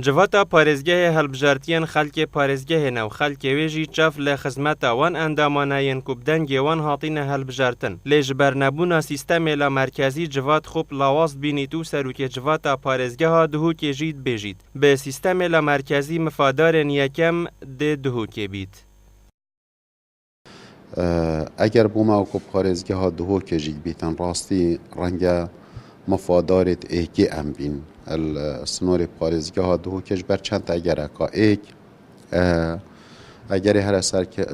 جواتا پارێزگەهێ هەڵبژارتیان خەڵکێ پارێزگەهێ ناو خەڵکێوێژی چەف لە خزمەتە وان ئەندامانایەن کو بدەنگێ وان هاتینە هەڵبژارتن لێ ji bernebûna sîstemê la merkezî civat xop lawast bînît û serokê civata parêzgeha Duhokê jî dibêjît bi sîstemê la merkezî mifadarên yekem dê Duhokê bît. اگر بوما و پارێزگەها Duhokê jî bîtin rastî renge mifadaret êkî em bîn سنورê parêzgeha Duhokê ji ber çend egereka êk egerê here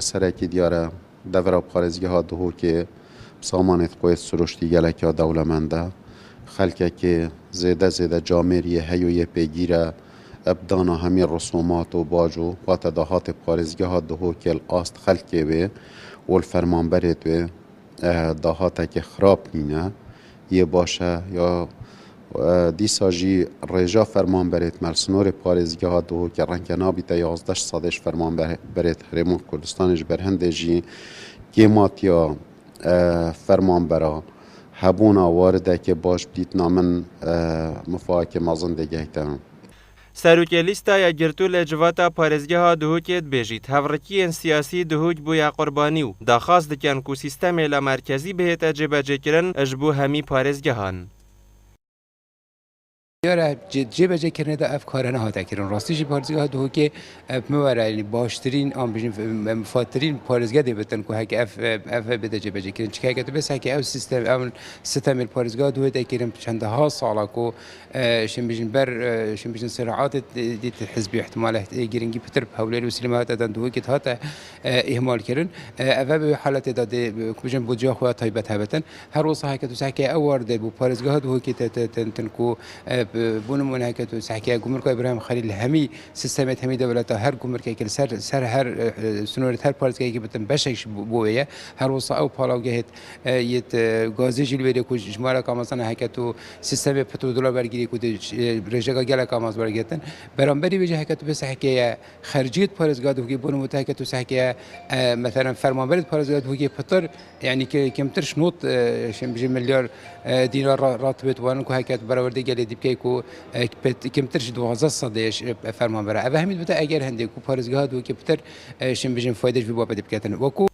serekî diyare devera parêzgeha Duhokê samanê xwe siruştî geleka dewlemend e xelkekê zêde zêde camêriyê heyo yê pêgîr e ebdana hemî risumat û bac û wate dahatê parêzgeha Duhokê li ast xelkê wê û li fermanberê wê dahatekê xirab nîne yê baş e ya دیسا جی ڕێژا فەرمانبەرێت مەلسنۆرê parêzgeha Duhokê renge nabîte 11 sadê fermanberêt Herêma Kurdistanê ji ber hindê jî kêmatiya fermanbera hebûna waridekê baş dîtina min mifakê mezin dêgehte. Serokê lîstaya girtû lê civata parêzgeha Duhokê dibêjît hevrekiyên siyasî Duhok bûye qurbanî û daxwaz dikin ku sîstemê la merkezî bihête cêbecêkirin ji bo hemî parêzgehan. یاره جێبەجێکردنە دا ئەف کارە نەهاتەکردن ڕاستیژی پارێزگەها Duhokê میوەرە باشترین ئەم بژین مفادترین پارێزگا دەبێتن کو هەکە ئەف بێتە جێبەجێکردن چکایکە تو بێساکە ئەو سیستم ئەو ستەمی پارێزگا Duhokê دەکردن چەندەها ساڵە کو شین بژین بەر شین بژین سرعات دیت حزبی احتمال گرنگی پتر هەولێر و سلیمات دەدەن Duhokê هاتە ئیهمالکردن ئەوە بە حالەتێدا بژین بودجیا خۆیان تایبەت هەبێتن هەر وەسا هەکە تو ساکە ئەو وەردە بۆ پارێزگاها Duhokê تن کو بونمون هكذا سحكي جمهور إبراهيم خليل همي سيستمات همي دولتها هر جمهور كيكل سر هر سنورة هر بارت كيكل بتن بشكش بوية هر وصا أو بالاو جهت يت غازي جلوية كوج جمارة كامزنا هكذا سيستم بترودولا برجري كود رجعة جلا كامز برجتن برامبري بيجي هكذا بس حكي خرجية بارت Duhokê بونمون هكذا سحكي مثلا فرمانبرد بارت Duhokê بتر يعني كمترش نوت شن بيجي مليار دينار راتبت وانكو هكذا براوردي جلي دبكي کو کمترش 12 صدیش فرمان بره. اوه همین بوده اگر هندی کو پارێزگاها Duhokê بتر شن بجن فایدهش بی بابد بکتن وکو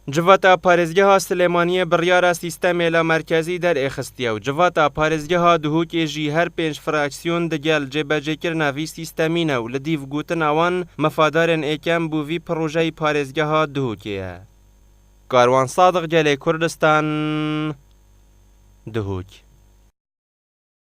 جواتا پارێزگەها سلێمانیە بڕیارە سیستەمê la merkezî derêxistiye û civata parêzgeha Duhokê jî her 5 fraksyon digel cêbecêkirina vî sîstemî ne û li dîv gotina wan mifadarên êkem bû vî projeyê parêzgeha Duhokê ye. Karwan Sadiq Gelê Kurdistan Duhok.